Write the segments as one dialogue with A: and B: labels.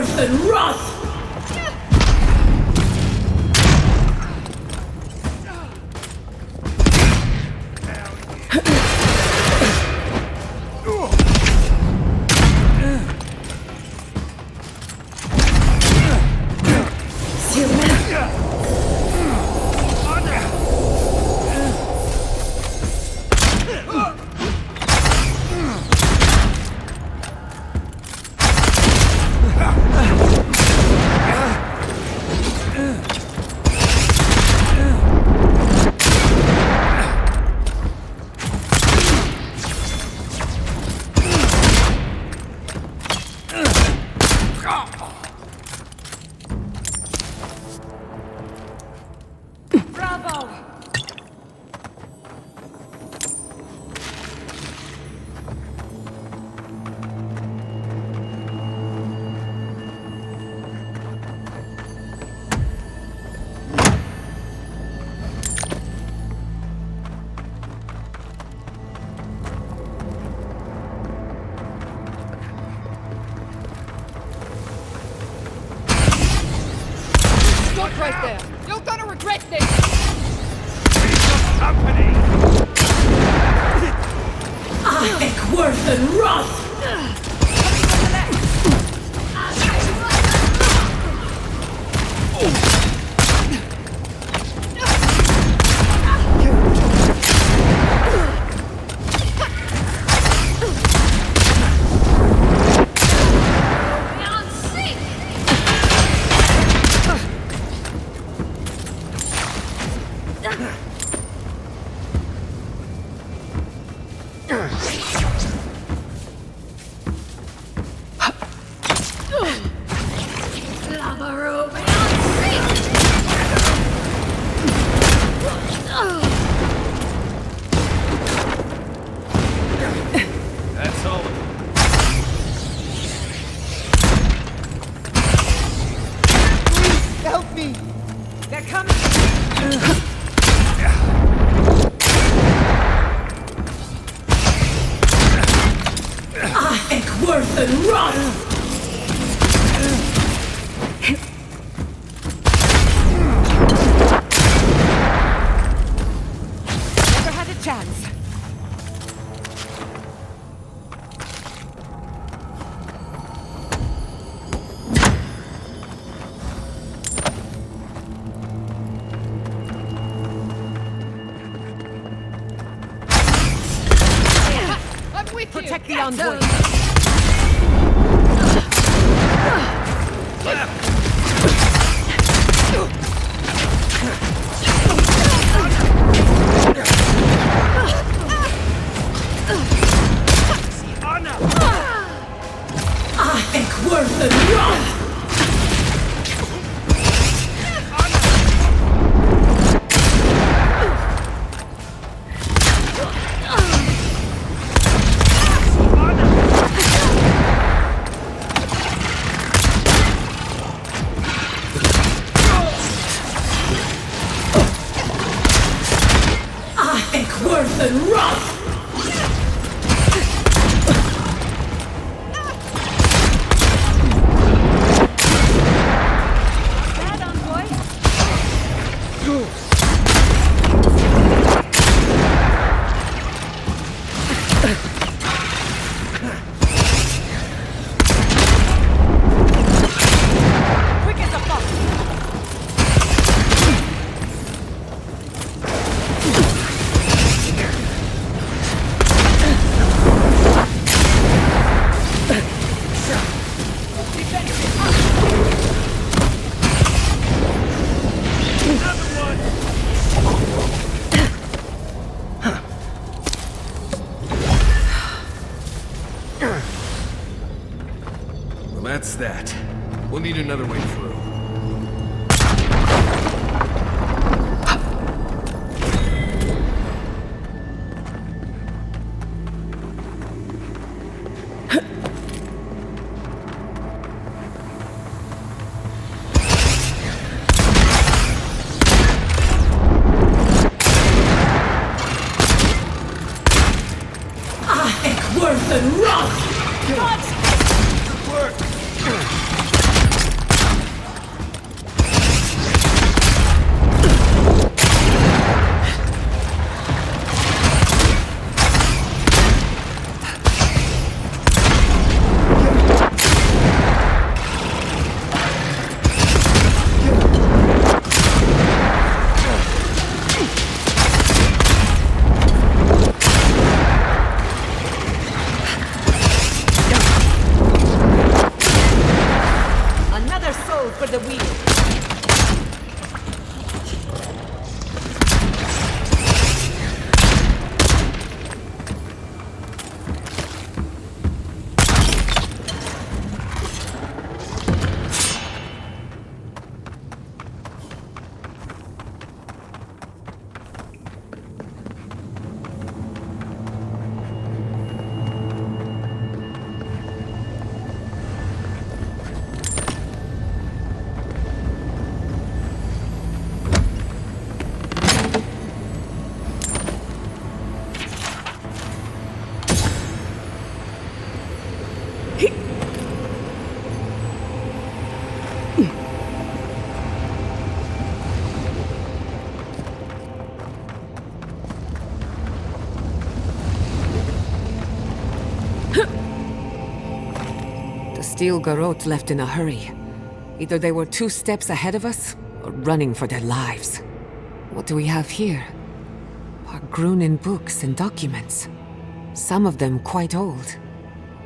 A: worse than rot!
B: Right there! You're gonna regret this!
A: Company! I think worse than rot!
C: That's all.
B: Please, help me! They're coming!
A: I think worse than rot!
B: Never had a chance. I'm with you! Protect the envoy!
A: I think worse than rot! I think worse than rot!
C: Well, that's that. We'll need another way through.
A: I think worse than rot!
C: Good work!
B: for the wheel.
D: Steel garrote left in a hurry. Either they were 2 steps ahead of us, or running for their lives. What do we have here? Pargrunin books and documents. Some of them quite old.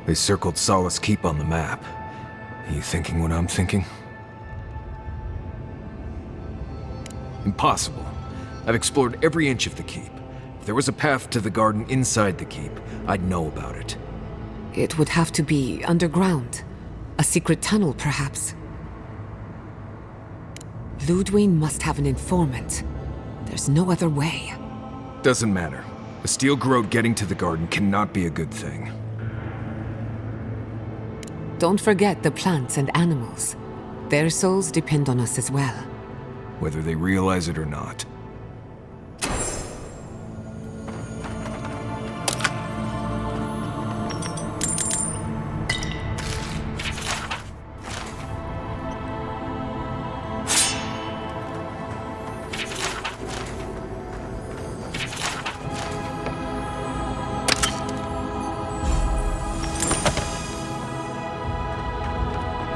C: They circled Solace Keep on the map. Are you thinking what I'm thinking? Impossible. I've explored every inch of the keep. If there was a path to the garden inside the keep, I'd know about it.
D: It would have to be underground. A secret tunnel, perhaps. Ludwig must have an informant. There's no other way.
C: Doesn't matter. A steel garrote getting to the garden cannot be a good thing.
D: Don't forget the plants and animals. Their souls depend on us as well.
C: Whether they realize it or not.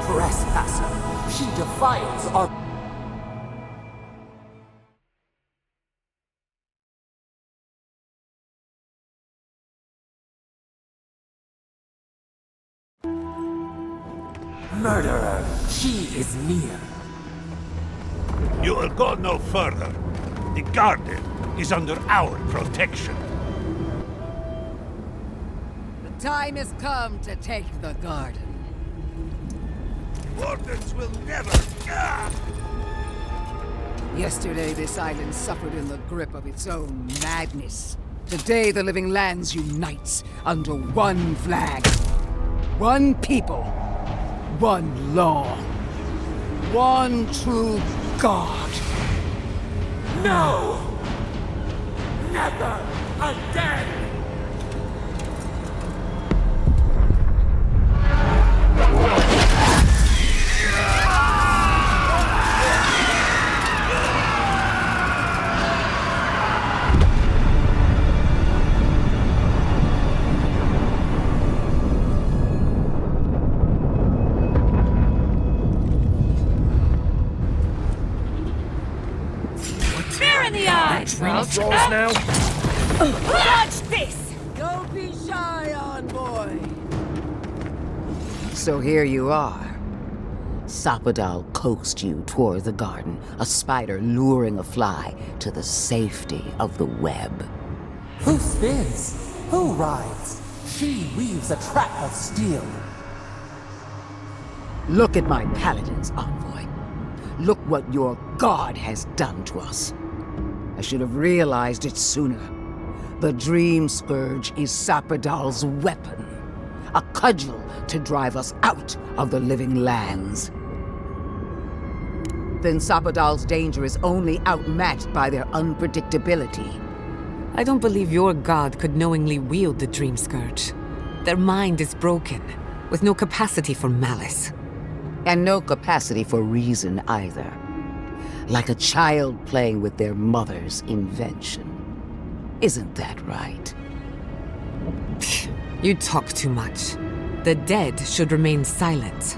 E: Trespasser, she defiles our... Murderer, she is near.
F: You will go no further. The garden is under our protection.
B: The time has come to take the garden.
F: Wardens will never...
B: Yesterday, this island suffered in the grip of its own madness. Today, the living lands unites under one flag. One people. One law. One true God.
E: No! Never again!
C: Rolls now?
B: Watch this! Don't be shy, envoy. So here you are.
G: Sapadal coaxed you toward the garden, a spider luring a fly to the safety of the web.
E: Who spins? Who rides? She weaves a trap of steel.
G: Look at my paladins, envoy. Look what your god has done to us. I should have realized it sooner. The Dream Scourge is Sapadal's weapon. A cudgel to drive us out of the living lands. Then Sapadal's danger is only outmatched by their unpredictability.
D: I don't believe your god could knowingly wield the Dream Scourge. Their mind is broken, with no capacity for malice.
G: And no capacity for reason either. Like a child playing with their mother's invention. Isn't that right?
D: You talk too much. The dead should remain silent.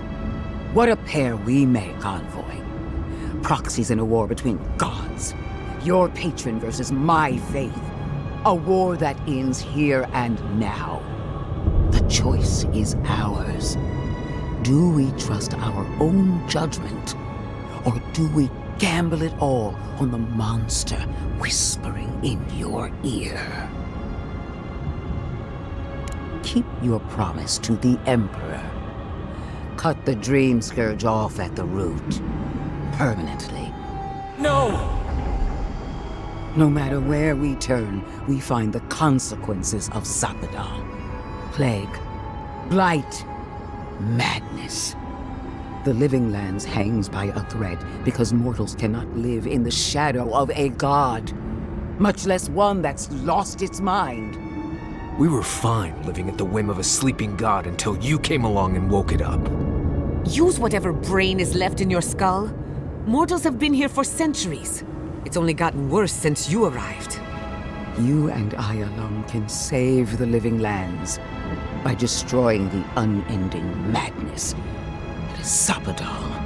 G: What a pair we make, envoy. Proxies in a war between gods. Your patron versus my faith. A war that ends here and now. The choice is ours. Do we trust our own judgment, Or do we gamble it all on the monster whispering in your ear? Keep your promise to the Emperor. Cut the Dream Scourge off at the root. Permanently.
E: No!
G: No matter where we turn, we find the consequences of Zapadal. Plague, blight, madness. The Living Lands hangs by a thread because mortals cannot live in the shadow of a god, much less one that's lost its mind.
C: We were fine living at the whim of a sleeping god until you came along and woke it up.
D: Use whatever brain is left in your skull. Mortals have been here for centuries. It's only gotten worse since you arrived.
G: You and I alone can save the Living Lands by destroying the unending madness that is Zapadal.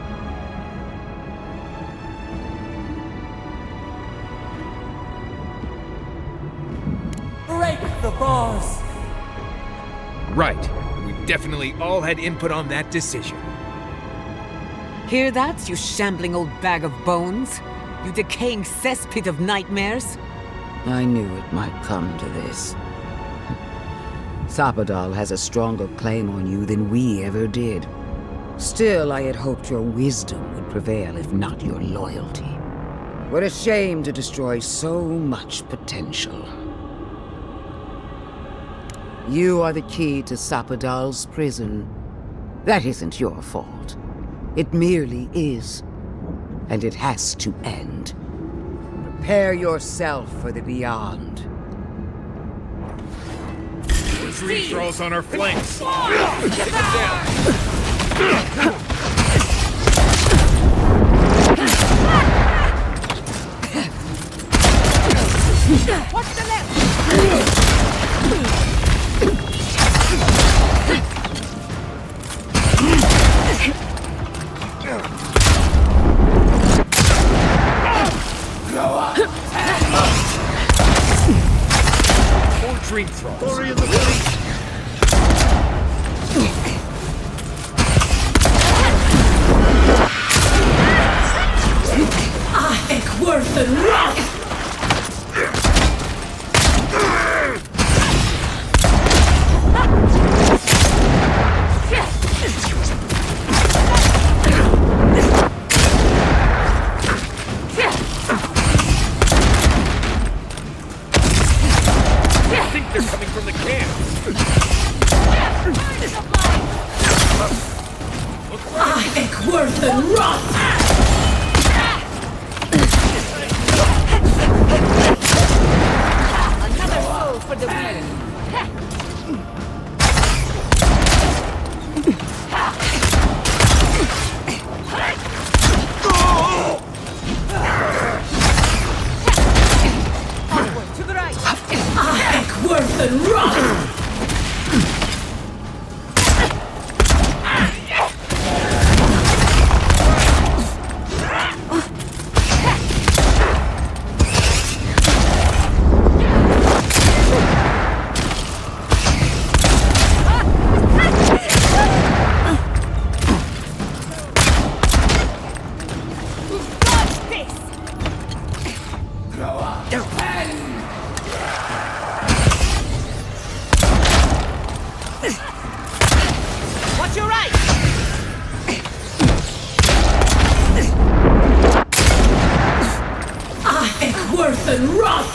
E: Break the bars!
C: Right. We definitely all had input on that decision.
D: Hear that, you shambling old bag of bones? You decaying cesspit of nightmares?
G: I knew it might come to this. Zapadal has a stronger claim on you than we ever did. Still, I had hoped your wisdom would prevail, if not your loyalty. What a shame to destroy so much potential. You are the key to Zapadal's prison. That isn't your fault. It merely is. And it has to end. Prepare yourself for the beyond.
C: Tree trolls on our flanks. Take them down.
B: Watch the left!
C: More dream thralls.
F: Glory in the fleet!
A: Worth and rock!
C: I think they're coming from the camp.
A: Worth and rock!
B: Another soul for the win! Onward, to the right!
A: Worth and rock!
B: Watch your right!
A: Worth and rock!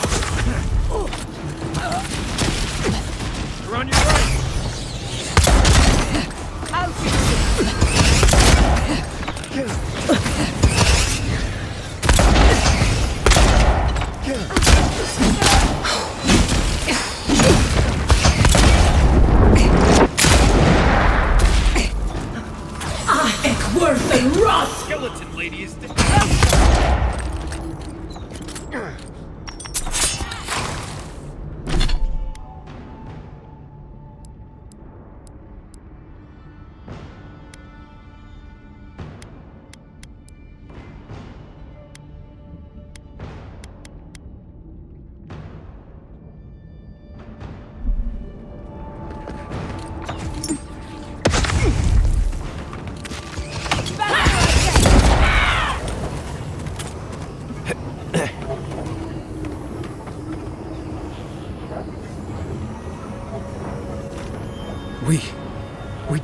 C: They're on your right.
A: Worth and rock!
C: Skeleton lady is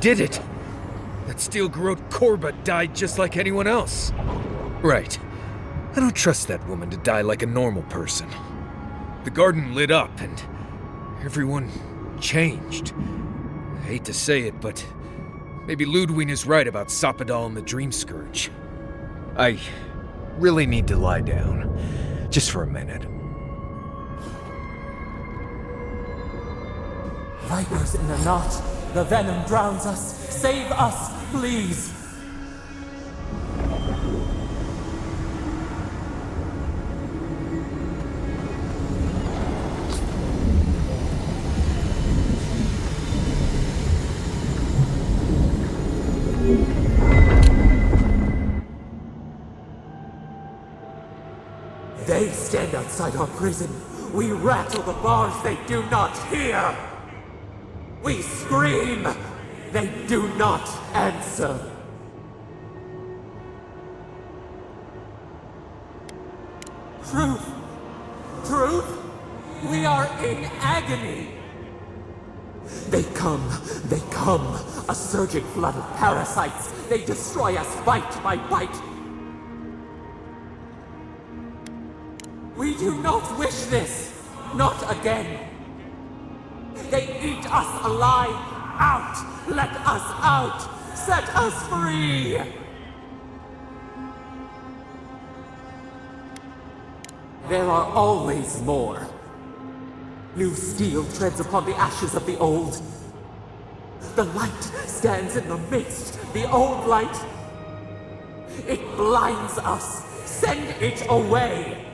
C: did it! That steel garrote Korba died just like anyone else. Right. I don't trust that woman to die like a normal person. The garden lit up and everyone changed. I hate to say it, but maybe Ludwig is right about Sapadal and the Dream Scourge. I really need to lie down, just for a minute.
E: Vipers in a knot. The venom drowns us. Save us, please! They stand outside our prison. We rattle the bars, they do not hear. We scream, they do not answer. Truth! Truth! We are in agony! They come, a surging flood of parasites. They destroy us bite by bite. We do not wish this, not again. They eat us alive. Out! Let us out! Set us free! There are always more. New steel treads upon the ashes of the old. The light stands in the midst, the old light. It blinds us. Send it away!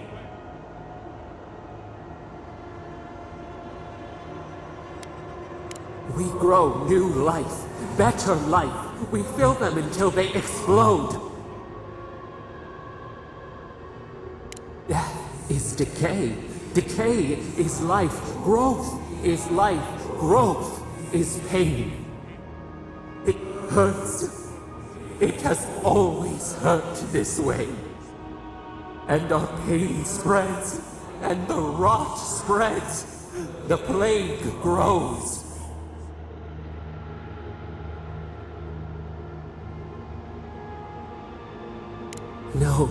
E: We grow new life, better life. We fill them until they explode. Death is decay. Decay is life. Growth is life. Growth is pain. It hurts. It has always hurt this way. And our pain spreads, and the rot spreads. The plague grows. No.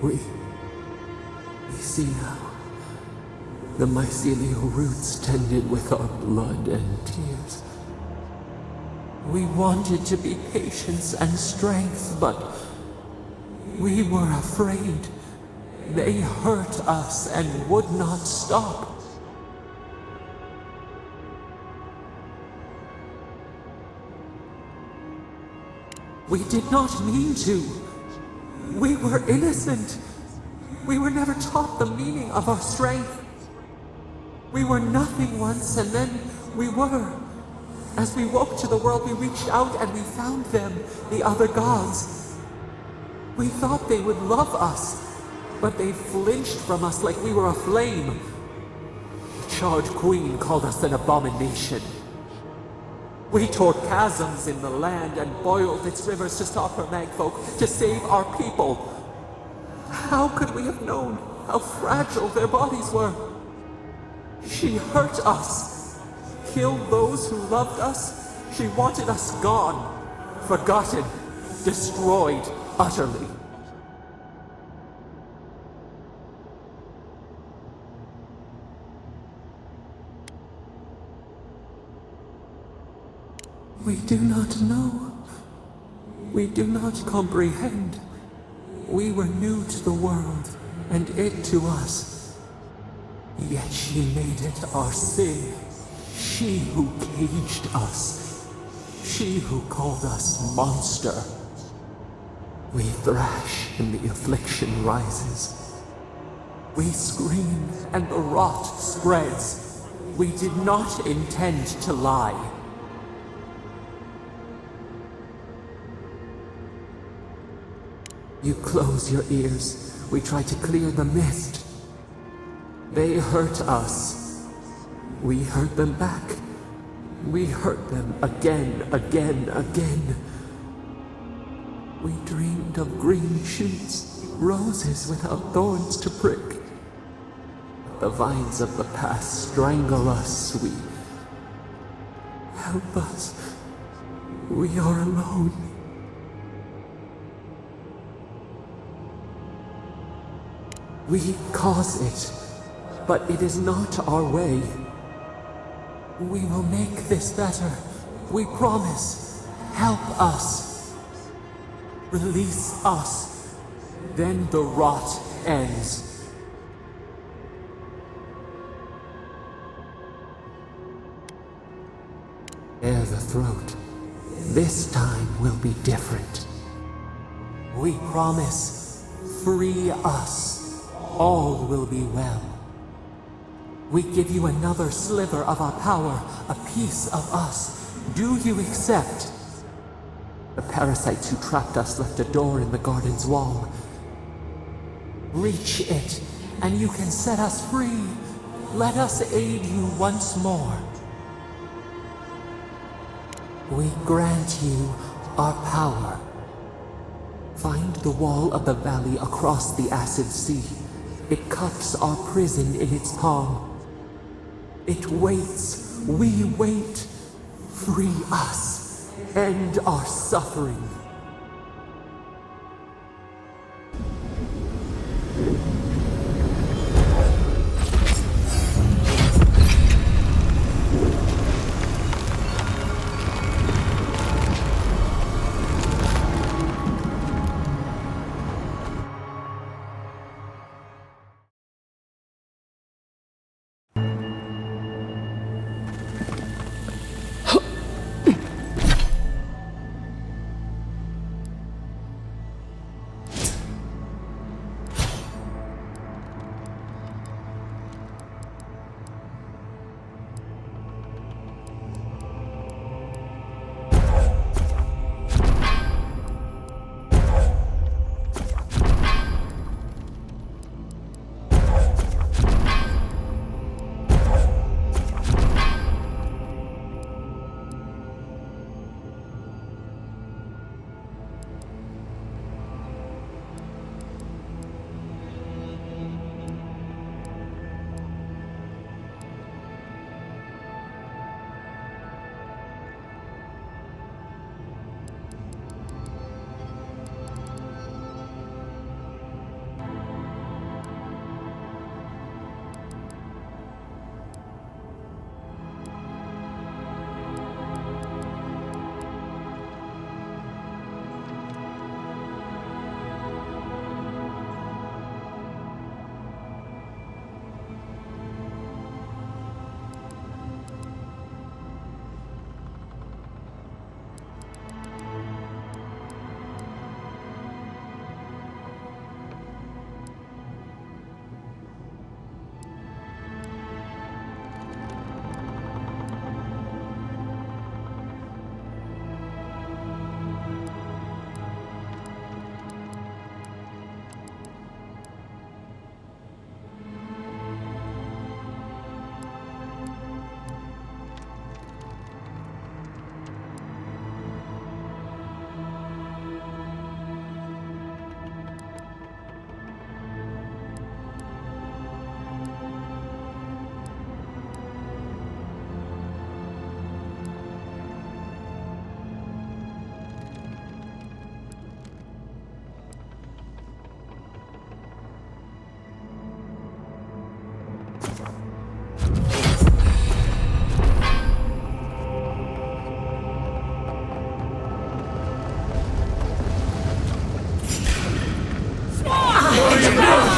E: We see now. The mycelial roots tended with our blood and tears. We wanted to be patience and strength, but we were afraid. They hurt us and would not stop. We did not mean to. We were innocent. We were never taught the meaning of our strength. We were nothing once, and then we were. As we woke to the world, we reached out and we found them, the other gods. We thought they would love us, but they flinched from us like we were a flame. The charred queen called us an abomination. We tore chasms in the land and boiled its rivers to stop her magfolk, to save our people. How could we have known how fragile their bodies were? She hurt us, killed those who loved us. She wanted us gone, forgotten, destroyed utterly. We do not know. We do not comprehend. We were new to the world, and it to us. Yet she made it our sin. She who caged us. She who called us monster. We thrash, and the affliction rises. We scream, and the rot spreads. We did not intend to lie. You close your ears. We try to clear the mist. They hurt us. We hurt them back. We hurt them again, again, again. We dreamed of green shoots, roses without thorns to prick. The vines of the past strangle us. We help us. We are alone. We cause it, but it is not our way. We will make this better. We promise. Help us. Release us. Then the rot ends. Bare the throat. This time will be different. We promise. Free us. All will be well. We give you another sliver of our power, a piece of us. Do you accept? The parasites who trapped us left a door in the garden's wall. Reach it, and you can set us free. Let us aid you once more. We grant you our power. Find the wall of the valley across the acid sea. It cups our prison in its palm. It waits. We wait. Free us. End our suffering.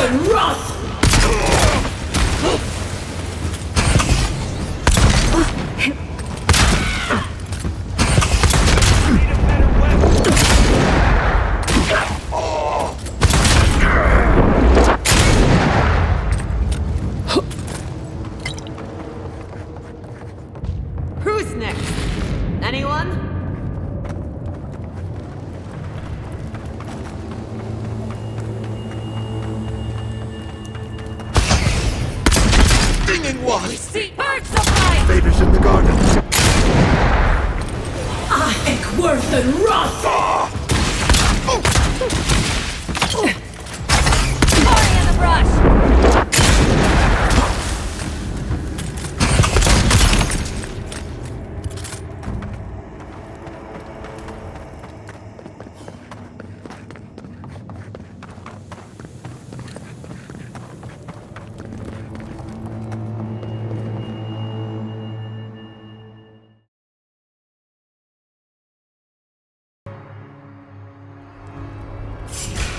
A: and rot!
D: Who's next? Anyone?
F: Stinging wasp!
D: See bird supply!
F: Vader's in the garden.
A: Eckworth and rot!
D: Party in the brush!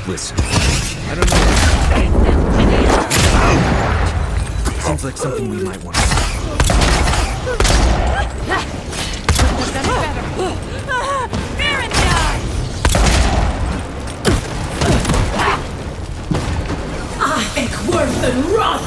C: Listen, I don't know. Seems like something we might want to
A: Ich worth and rot!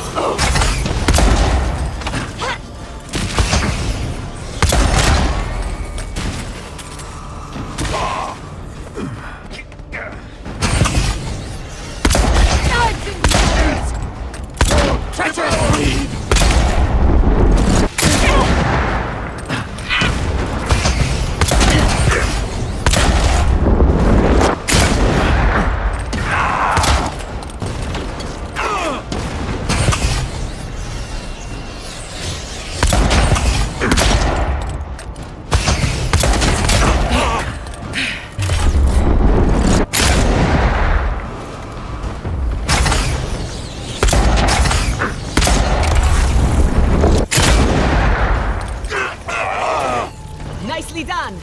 D: Nicely done!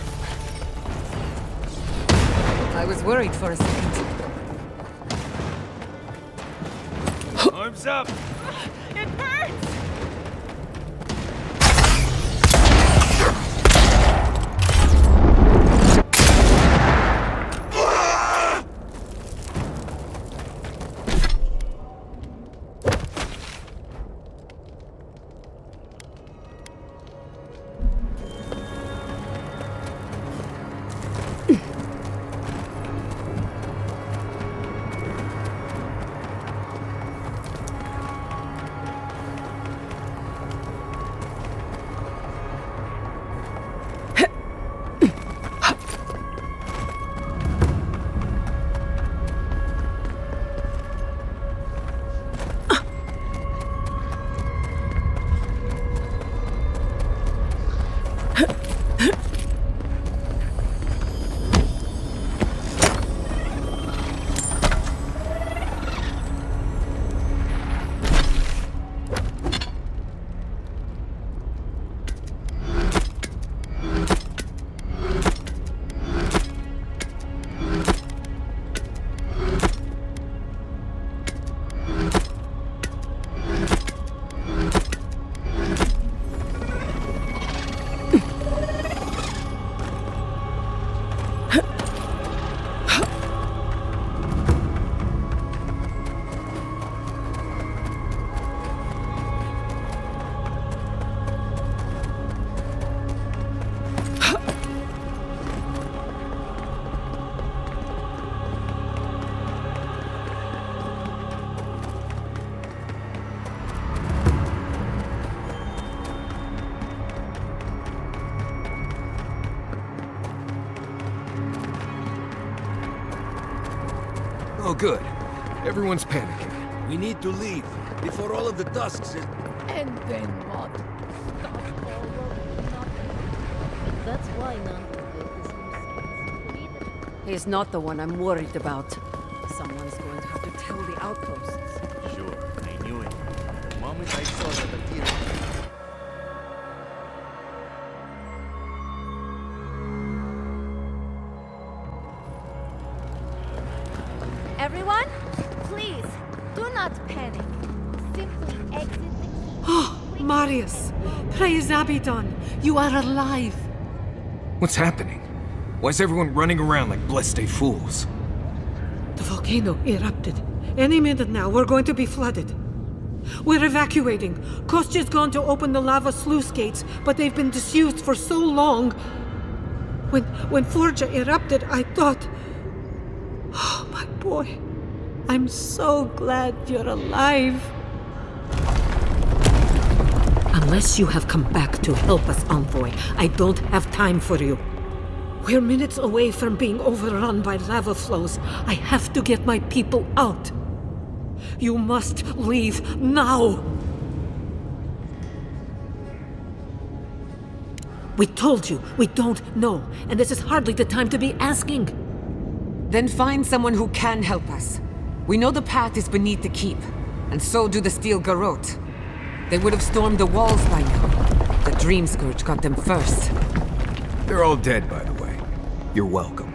D: I was worried for a second.
C: Arms up!
D: It hurts!
C: Oh, good. Everyone's panicking.
H: We need to leave before all of the dust is...
I: And then what?
J: That's why none of the business.
I: He's not the one I'm worried about. Someone's going to have to tell the outposts.
H: Sure, I knew it. The moment I saw the material...
J: Everyone, please, do not panic. Simply exit the...
A: Oh, Marius! Praise Abaddon! You are alive!
C: What's happening? Why is everyone running around like blessed fools?
A: The volcano erupted. Any minute now, we're going to be flooded. We're evacuating. Kostya's gone to open the lava sluice gates, but they've been disused for so long. When Forja erupted, I thought... Oh, my boy. I'm so glad you're alive. Unless you have come back to help us, Envoy, I don't have time for you. We're minutes away from being overrun by lava flows. I have to get my people out. You must leave now. We told you, we don't know, and this is hardly the time to be asking.
D: Then find someone who can help us. We know the path is beneath the keep, and so do the steel garrote. They would have stormed the walls by now. The Dream Scourge got them first.
C: They're all dead, by the way. You're welcome.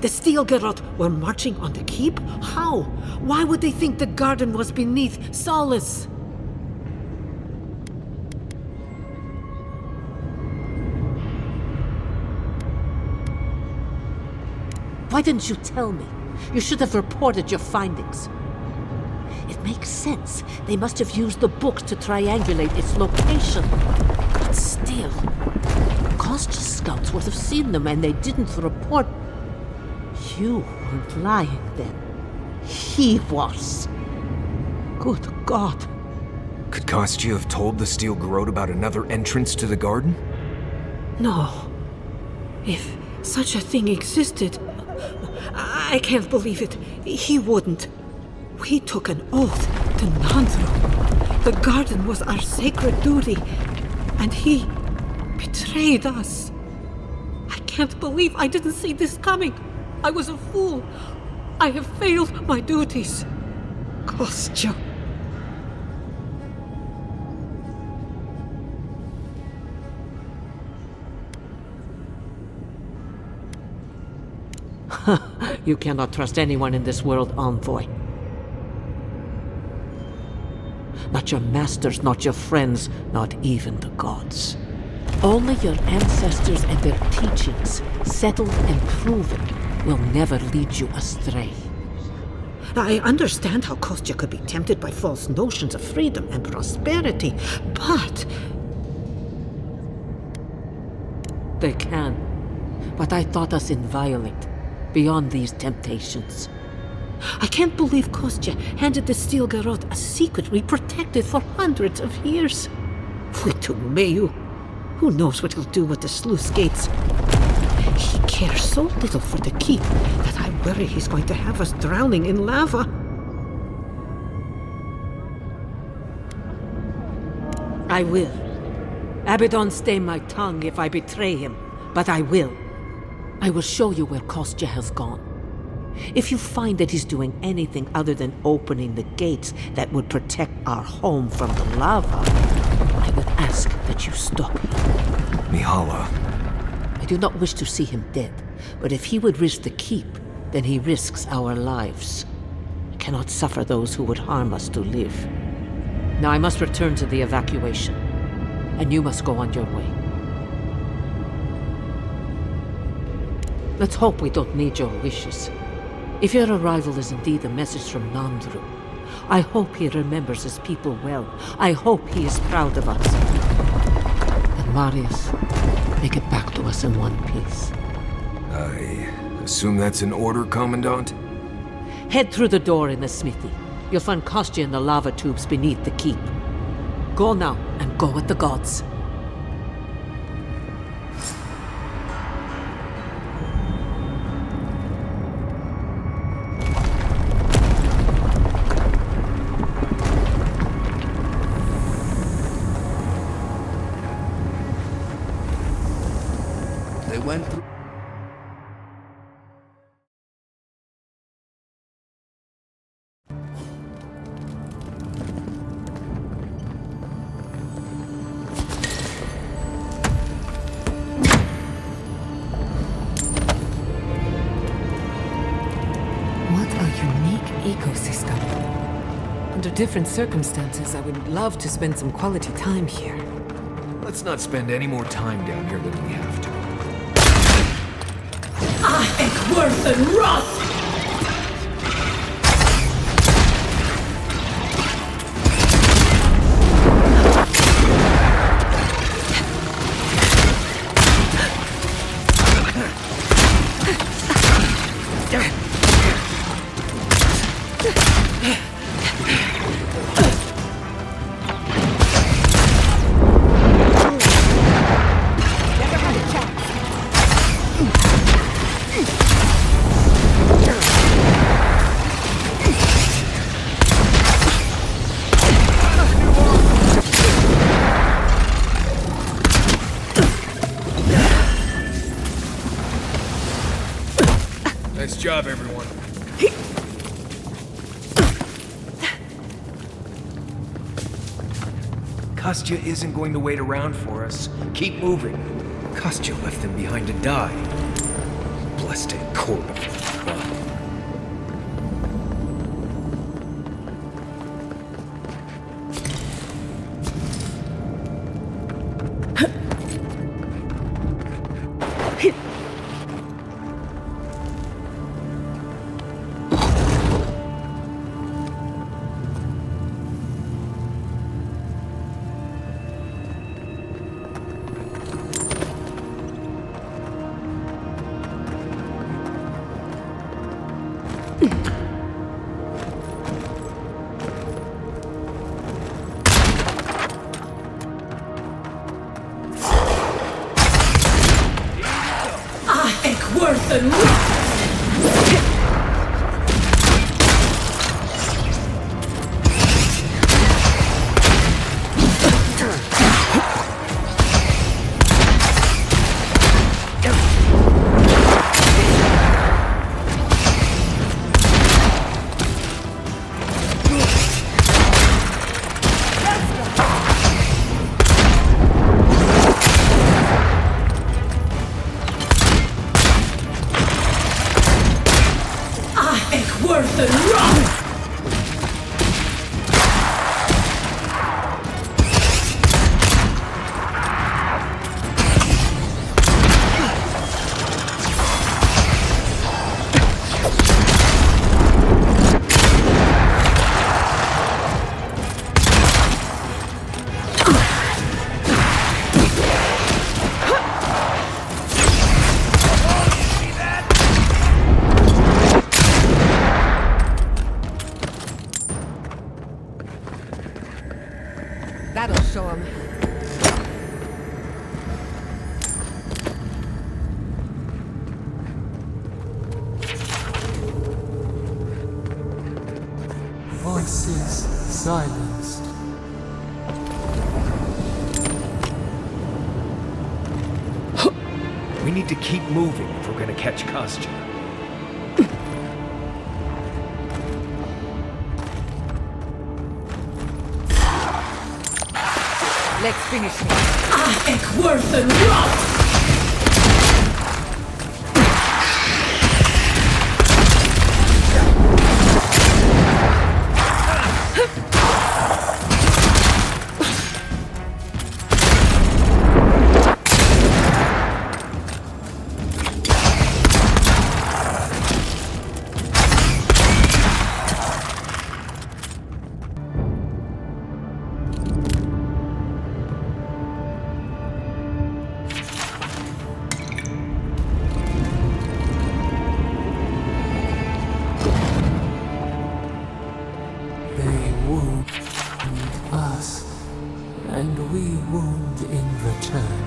A: The Steel Garrote were marching on the keep? How? Why would they think the garden was beneath Solace?
K: Why didn't you tell me? You should have reported your findings. It makes sense. They must have used the book to triangulate its location. But still, Kostya's scouts would have seen them and they didn't report. You weren't lying then. He was. Good God.
L: Could Kostya have told the Steel Garrote about another entrance to the garden?
A: No. If such a thing existed, I can't believe it. He wouldn't. We took an oath to Nandru. The garden was our sacred duty, and he betrayed us. I can't believe I didn't see this coming. I was a fool. I have failed my duties. Kostya.
K: You cannot trust anyone in this world, Envoy. Not your masters, not your friends, not even the gods. Only your ancestors and their teachings, settled and proven, will never lead you astray.
A: I understand how Kostya could be tempted by false notions of freedom and prosperity, but...
K: They can. But I thought us inviolate, beyond these temptations.
A: I can't believe Kostya handed the Steel Garrote a secret we protected for hundreds of years. We took Mayu. Who knows what he'll do with the sluice gates? He cares so little for the keep that I worry he's going to have us drowning in lava.
K: I will. Abaddon stay my tongue if I betray him, but I will. I will show you where Kostya has gone. If you find that he's doing anything other than opening the gates that would protect our home from the lava, I would ask that you stop him.
L: Mihala.
K: I do not wish to see him dead, but if he would risk the keep, then he risks our lives. I cannot suffer those who would harm us to live. Now I must return to the evacuation, and you must go on your way. Let's hope we don't need your wishes. If your arrival is indeed a message from Nandru, I hope he remembers his people well. I hope he is proud of us. And Marius, make it back to us in one piece.
L: I assume that's an order, Commandant?
K: Head through the door in the smithy. You'll find Kostya in the lava tubes beneath the keep. Go now, and go with the gods.
H: They went through...
D: What a unique ecosystem. Under different circumstances, I would love to spend some quality time here.
L: Let's not spend any more time down here than we have to.
A: Worth and wrath!
C: Nice job, everyone.
L: Kostya isn't going to wait around for us. Keep moving. Kostya left them behind to die. Blessed
C: Corbin.
D: That'll show him.
E: Voices silenced.
L: We need to keep moving if we're gonna catch Kostya.
D: Let's finish him.
K: Worth and rot!
E: They wound us, and we wound in return.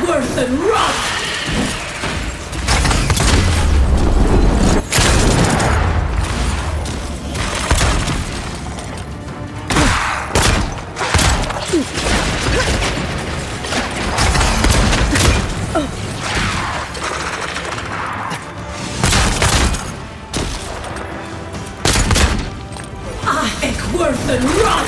K: Worth and rot! Worth and rot!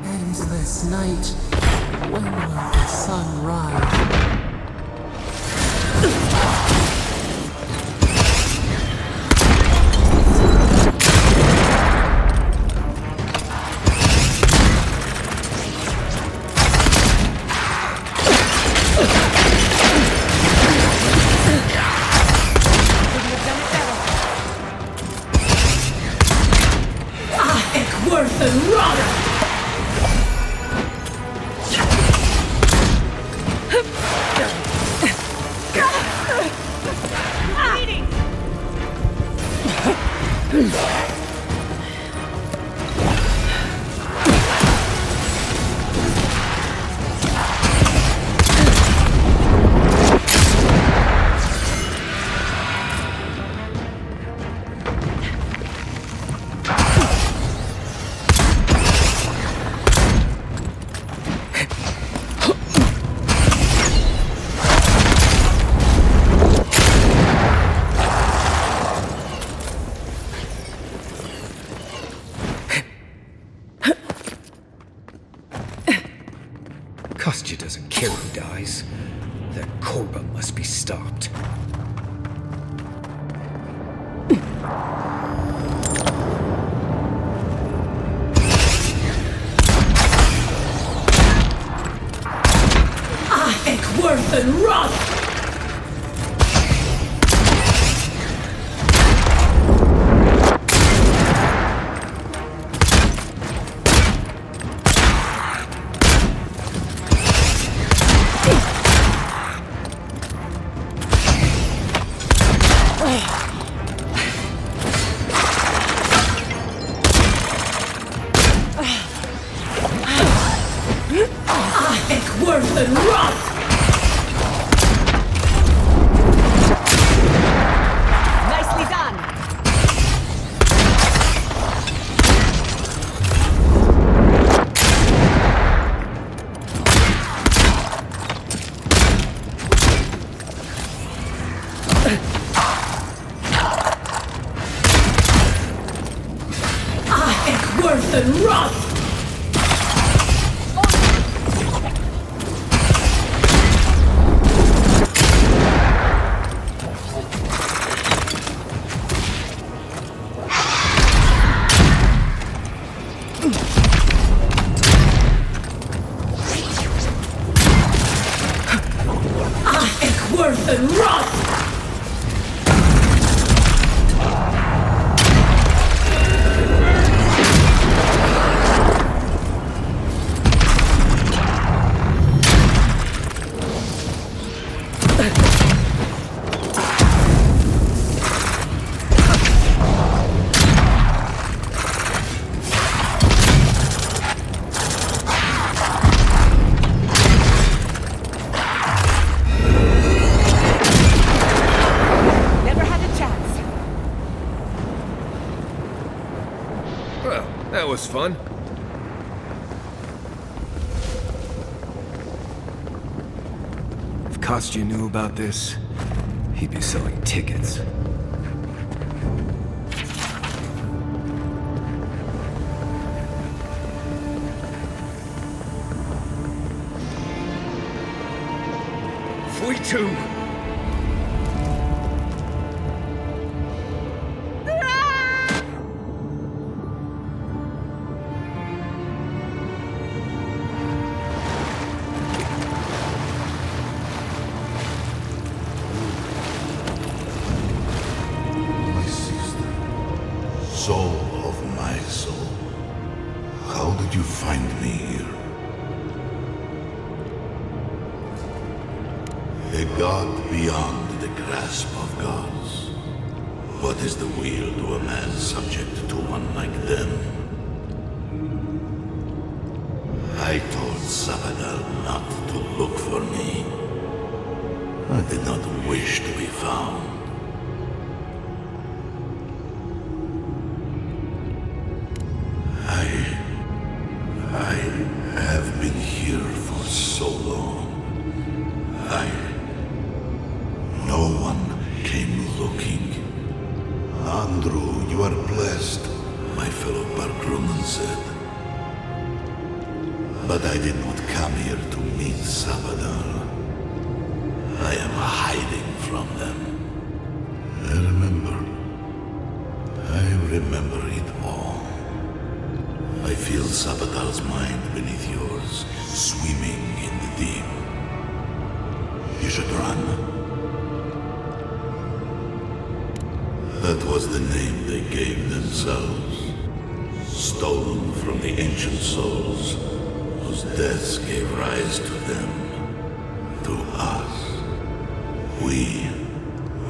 E: Endless night. When will the sun rise?
L: Kostya doesn't care who dies. That Korba must be stopped.
D: Nicely done!
C: was fun.
L: If Kostya knew about this, he'd be selling tickets.
C: We too!
M: My sister, soul of my soul, how did you find me here? A god beyond the grasp of gods. What is the will to a man subject to one like them? I told Sabadal not to look for me. I did not wish to be found. I have been here for so long. No one came looking. Andrew, you are blessed, my fellow Bargrunen said. But I did not come here to meet Sabadal. I am hiding from them. I remember it all. I feel Sabadal's mind beneath yours, swimming in the deep. You should run. That was the name they gave themselves. Stolen from the ancient souls, whose deaths gave rise to them. To us. We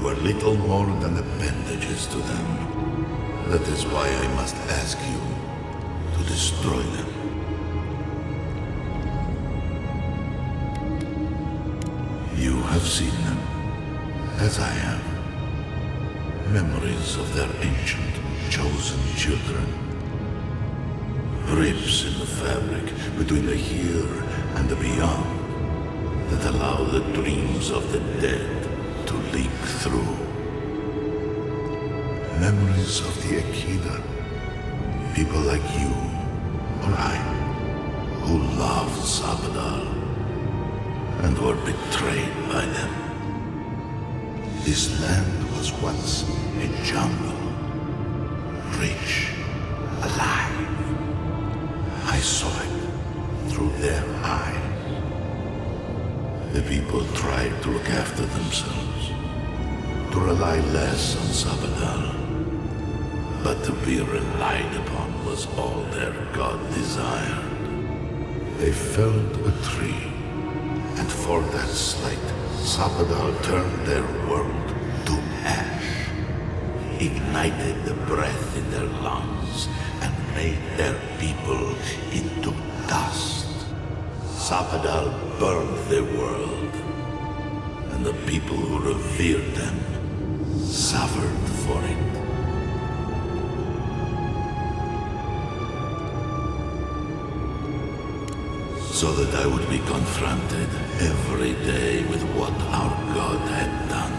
M: were little more than appendages to them. That is why I must ask you to destroy them. You have seen them, as I have. Memories of their ancient, chosen children. Rips in the fabric between the here and the beyond that allow the dreams of the dead to leak through. Memories of the Akida. People like you, or I, who loved Sabadal and were betrayed by them. This land was once a jungle, rich, alive. I saw it through their eyes. The people tried to look after themselves, to rely less on Sabadal, but to be relied upon was all their god desired. They felled a tree, and for that slight, Sabadal turned their world to ash, ignited the breath in their lungs, and made their people into dust. Sabadal burned their world, and the people who revered them suffered for it. So that I would be confronted every day with what our God had done.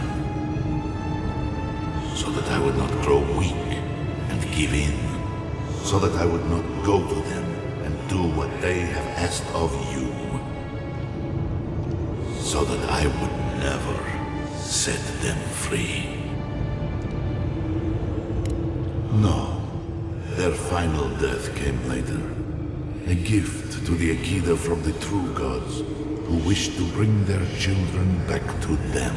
M: So that I would not grow weak and give in. So that I would not go to them and do what they have asked of you. So that I would never set them free. No, their final death came later. A gift to the Akida from the true gods, who wished to bring their children back to them.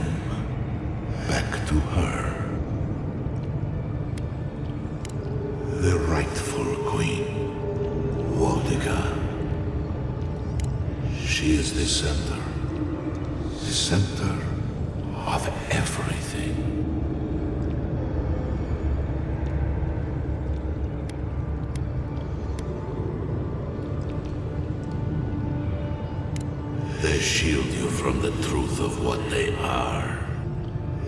M: Back to her. The rightful queen, Wodiga. She is the center of everything. They shield you from the truth of what they are.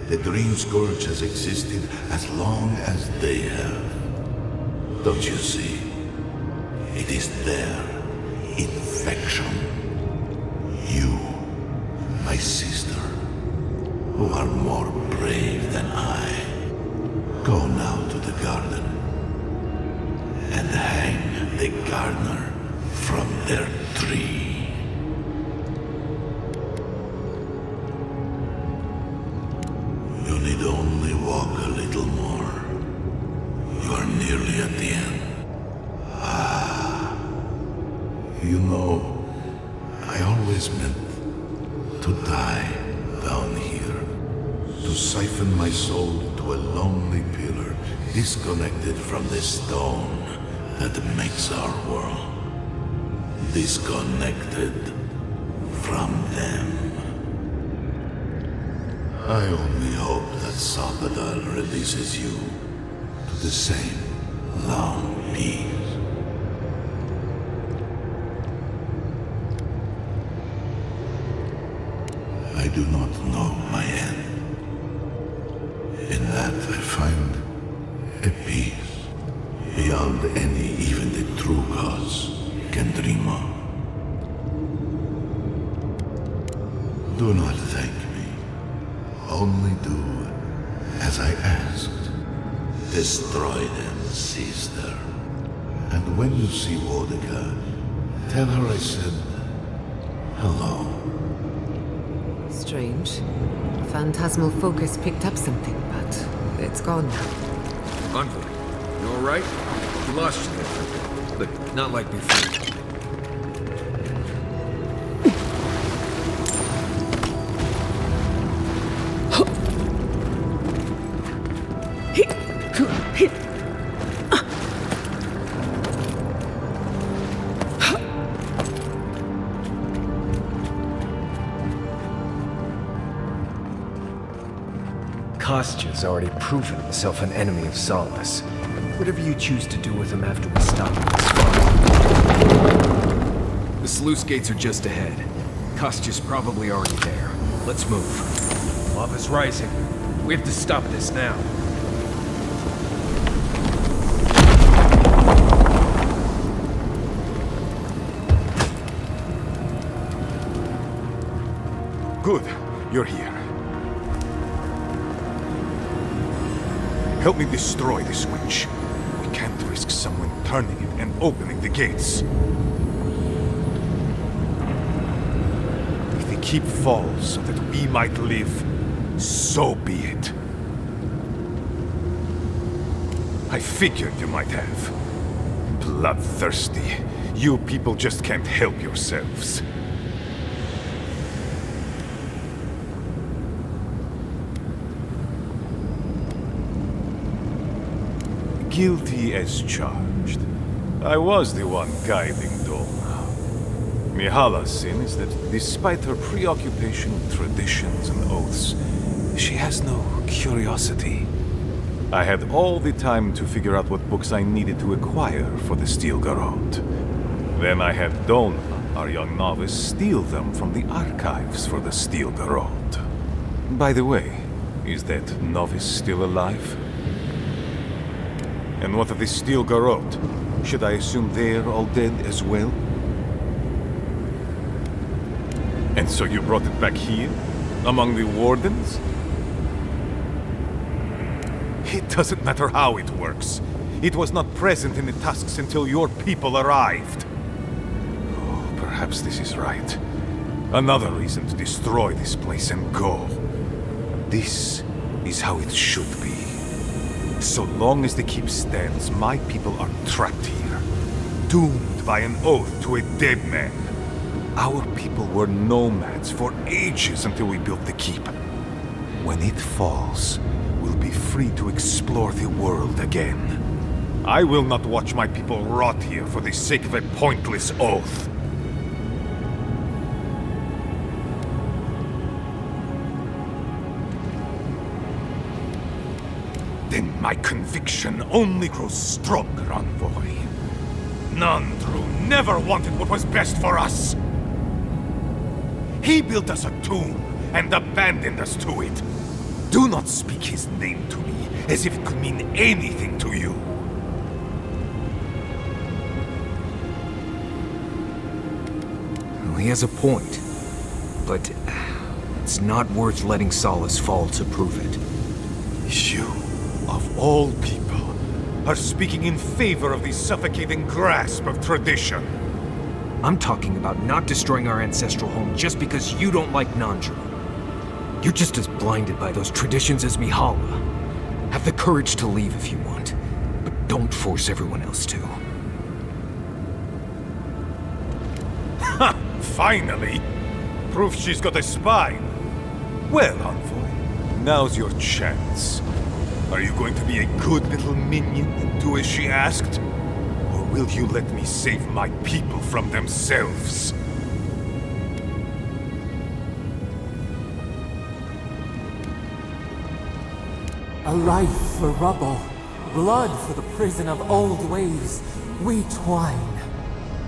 M: The Dream Scourge has existed as long as they have. Don't you see? It is their infection. You, my sister, who are more brave than I, go now to the garden and hang the gardener from their tree. You need only walk a little more. You are nearly at the end. You know, I always meant to die down here, to siphon my soul into a lonely pillar, disconnected from the stone that makes our world, disconnected from them. I only hope that Sabadal releases you to the same long peace. I do not know my end. In that I find a peace beyond any even the true gods can dream of. Do not thank me. Only do as I asked. Destroy them, sister. And when you see Wodika, tell her I said hello.
D: Strange. Phantasmal focus picked up something, but it's gone now.
C: Envoy, you alright? We lost you there, but not like before.
L: Kostya's already proven himself an enemy of Solace. Whatever you choose to do with him after we stop him is fine.
C: The sluice gates are just ahead. Kostya's probably already there. Let's move. Lava's rising. We have to stop this now.
N: Good. You're here. Help me destroy this witch. We can't risk someone turning it and opening the gates. If the keep falls so that we might live, so be it. I figured you might have. Bloodthirsty. You people just can't help yourselves. Guilty as charged. I was the one guiding Dolma. Mihala's sin is that despite her preoccupation with traditions and oaths, she has no curiosity. I had all the time to figure out what books I needed to acquire for the Steel Garrote. Then I had Dolma, our young novice, steal them from the archives for the Steel Garrote. By the way, is that novice still alive? And what of the Steel Garrote? Should I assume they're all dead as well? And so you brought it back here? Among the wardens? It doesn't matter how it works. It was not present in the tusks until your people arrived. Oh, perhaps this is right. Another reason to destroy this place and go. This is how it should be. So long as the keep stands, my people are trapped here, doomed by an oath to a dead man. Our people were nomads for ages until we built the keep. When it falls, we'll be free to explore the world again. I will not watch my people rot here for the sake of a pointless oath. Then my conviction only grows stronger, Envoy. Nandru never wanted what was best for us. He built us a tomb and abandoned us to it. Do not speak his name to me as if it could mean anything to you.
L: He has a point. But it's not worth letting Solace fall to prove it.
N: You, of all people, are speaking in favor of the suffocating grasp of tradition.
L: I'm talking about not destroying our ancestral home just because you don't like Nandru. You're just as blinded by those traditions as Mihala. Have the courage to leave if you want, but don't force everyone else to.
N: Ha! Finally! Proof she's got a spine. Well, Envoy, now's your chance. Are you going to be a good little minion and do as she asked? Or will you let me save my people from themselves?
E: A life for rubble, blood for the prison of old ways. We twine.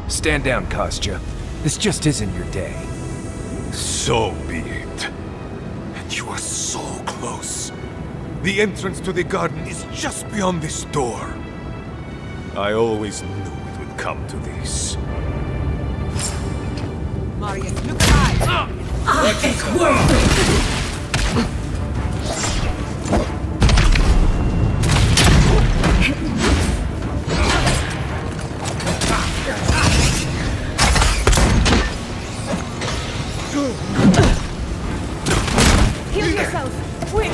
L: Stand down, Kostya. This just isn't your day.
N: So be it. And you are so close. The entrance to the garden is just beyond this door. I always knew it would come to this.
B: Marius, look alive!
J: Heal yourself! Quick!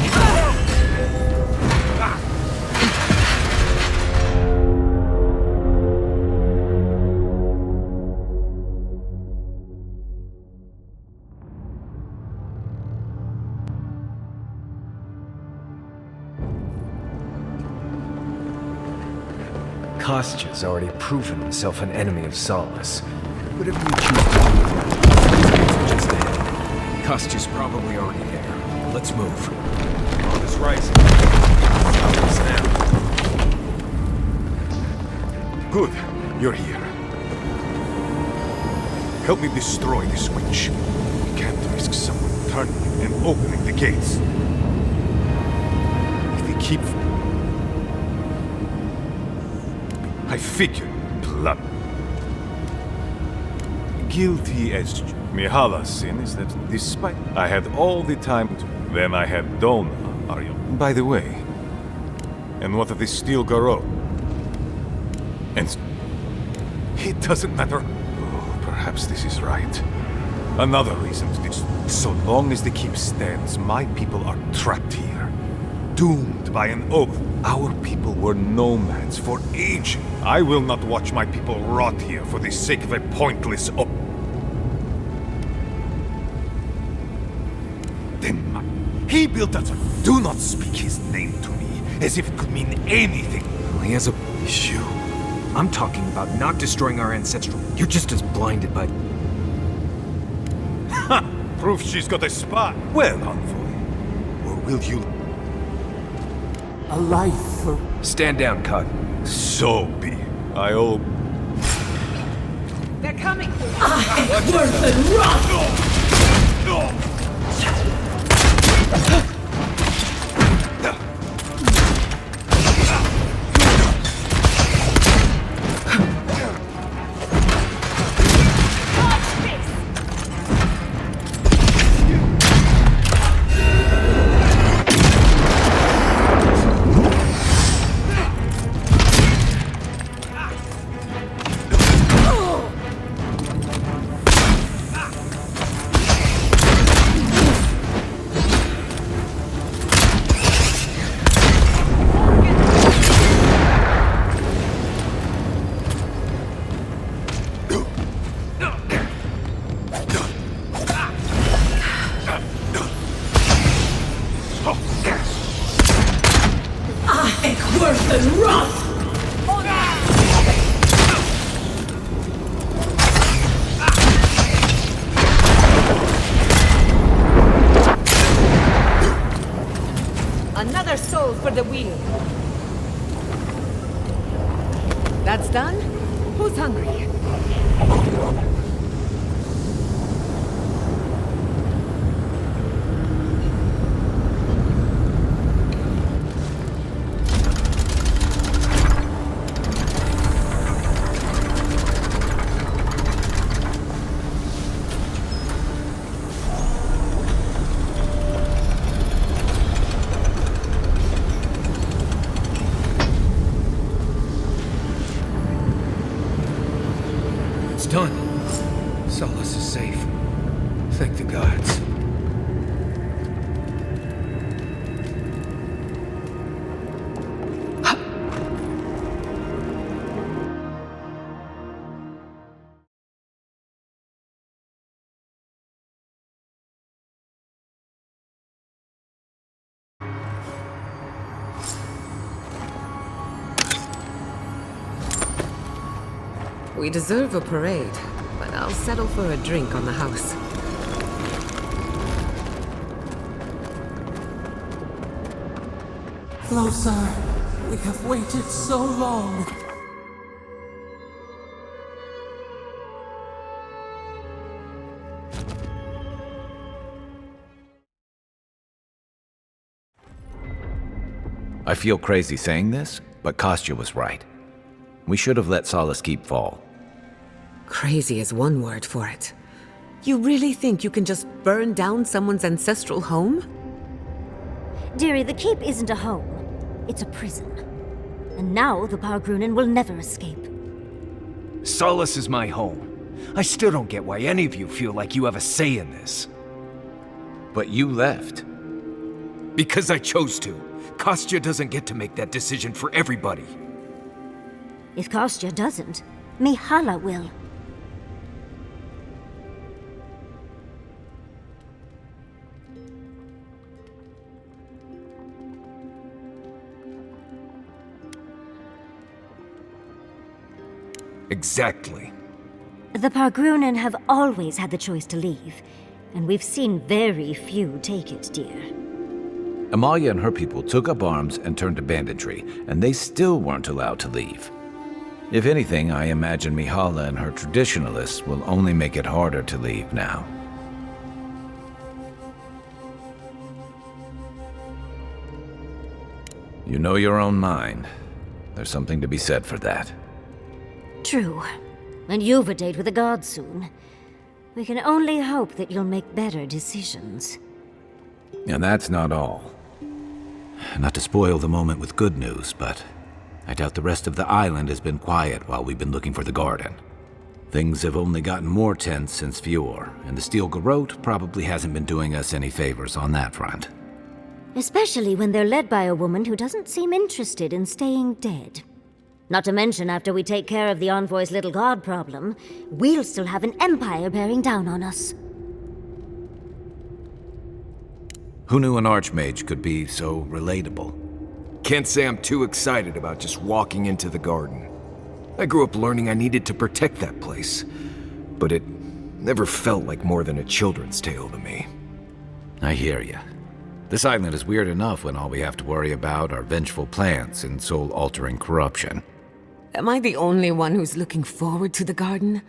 L: Kostya's already proven himself an enemy of Solace. Whatever you choose to do, just ahead. Kostya's probably already there. Let's move.
C: Fog is rising. Stop us now.
N: Good, you're here. Help me destroy this witch. We can't risk someone turning and opening the gates. If they keep... I figured blood. Guilty as Mihala's sin is that despite I had all the time to... Then I had Dona, are you? By the way, and what of this steel garrote? And it doesn't matter. Oh, perhaps this is right. Another reason to this. So long as the keep stands, my people are trapped here. Doomed by an oath. Our people were nomads for ages. I will not watch my people rot here for the sake of a pointless oath. He built us. Do not speak his name to me, as if it could mean anything.
L: He has a issue. I'm talking about not destroying our ancestral. You're just as blinded by...
N: Ha! Proof she's got a spy. Well, Envoy. Or will you...
E: A life for...
L: Stand down, Cut.
N: So be it. I owe...
B: They're coming!
K: Worth and rot!
B: Another soul for the wheel. That's done? Who's hungry?
C: Solace is safe. Thank the gods.
D: We deserve a parade, but I'll settle for a drink on the house.
E: Closer. We have waited so long.
O: I feel crazy saying this, but Kostya was right. We should have let Solace keep fall.
D: Crazy is one word for it. You really think you can just burn down someone's ancestral home?
J: Dearie, the keep isn't a home. It's a prison. And now the Pargrunen will never escape.
L: Solace is my home. I still don't get why any of you feel like you have a say in this.
O: But you left.
L: Because I chose to. Kostya doesn't get to make that decision for everybody.
J: If Kostya doesn't, Mihala will.
L: Exactly.
J: The Pargrunen have always had the choice to leave, and we've seen very few take it, dear.
O: Amalia and her people took up arms and turned to banditry, and they still weren't allowed to leave. If anything, I imagine Mihala and her traditionalists will only make it harder to leave now. You know your own mind. There's something to be said for that.
J: True. And you've a date with the gods soon. We can only hope that you'll make better decisions.
O: And that's not all. Not to spoil the moment with good news, but I doubt the rest of the island has been quiet while we've been looking for the garden. Things have only gotten more tense since Fjord, and the Steel Garrote probably hasn't been doing us any favors on that front.
J: Especially when they're led by a woman who doesn't seem interested in staying dead. Not to mention, after we take care of the Envoy's little god problem, we'll still have an empire bearing down on us.
O: Who knew an archmage could be so relatable?
L: Can't say I'm too excited about just walking into the garden. I grew up learning I needed to protect that place, but it never felt like more than a children's tale to me.
O: I hear ya. This island is weird enough when all we have to worry about are vengeful plans and soul-altering corruption.
D: Am I the only one who's looking forward to the garden?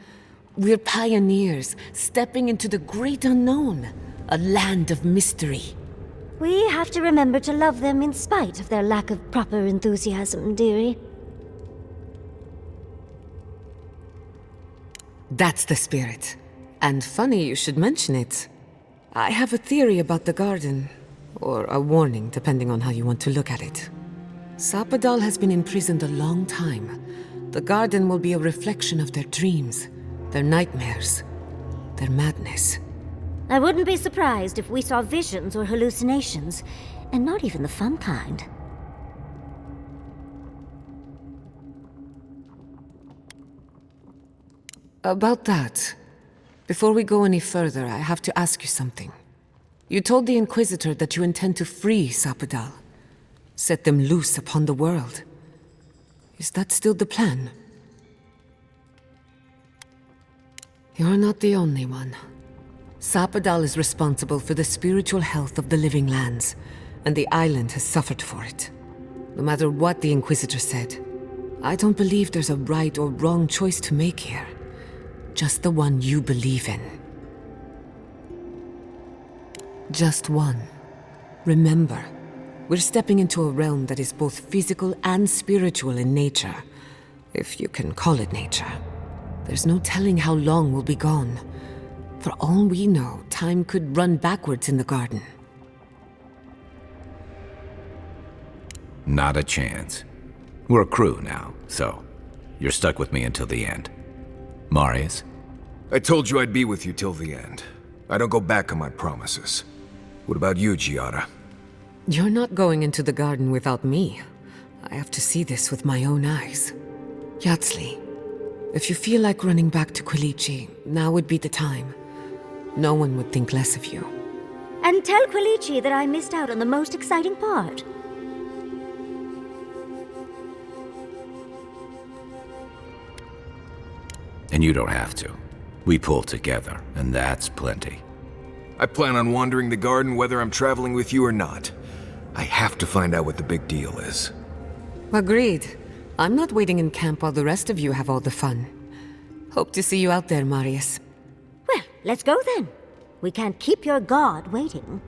D: We're pioneers, stepping into the great unknown, a land of mystery.
J: We have to remember to love them in spite of their lack of proper enthusiasm, dearie.
D: That's the spirit. And funny you should mention it. I have a theory about the garden. Or a warning, depending on how you want to look at it. Sapadal has been imprisoned a long time. The garden will be a reflection of their dreams, their nightmares, their madness.
J: I wouldn't be surprised if we saw visions or hallucinations, and not even the fun kind.
D: About that, before we go any further, I have to ask you something. You told the Inquisitor that you intend to free Sapadal, set them loose upon the world. Is that still the plan? You're not the only one. Sapadal is responsible for the spiritual health of the living lands, and the island has suffered for it. No matter what the Inquisitor said, I don't believe there's a right or wrong choice to make here. Just the one you believe in. Just one. Remember, we're stepping into a realm that is both physical and spiritual in nature, if you can call it nature. There's no telling how long we'll be gone. For all we know, time could run backwards in the garden.
O: Not a chance. We're a crew now, so you're stuck with me until the end. Marius,
C: I told you I'd be with you till the end. I don't go back on my promises. What about you, Giada?
D: You're not going into the garden without me. I have to see this with my own eyes. Yatsli, if you feel like running back to Quilici, now would be the time. No one would think less of you.
J: And tell Quilici that I missed out on the most exciting part.
O: And you don't have to. We pull together, and that's plenty.
C: I plan on wandering the garden whether I'm traveling with you or not. I have to find out what the big deal is.
D: Agreed. I'm not waiting in camp while the rest of you have all the fun. Hope to see you out there, Marius.
J: Well, let's go then. We can't keep your god waiting.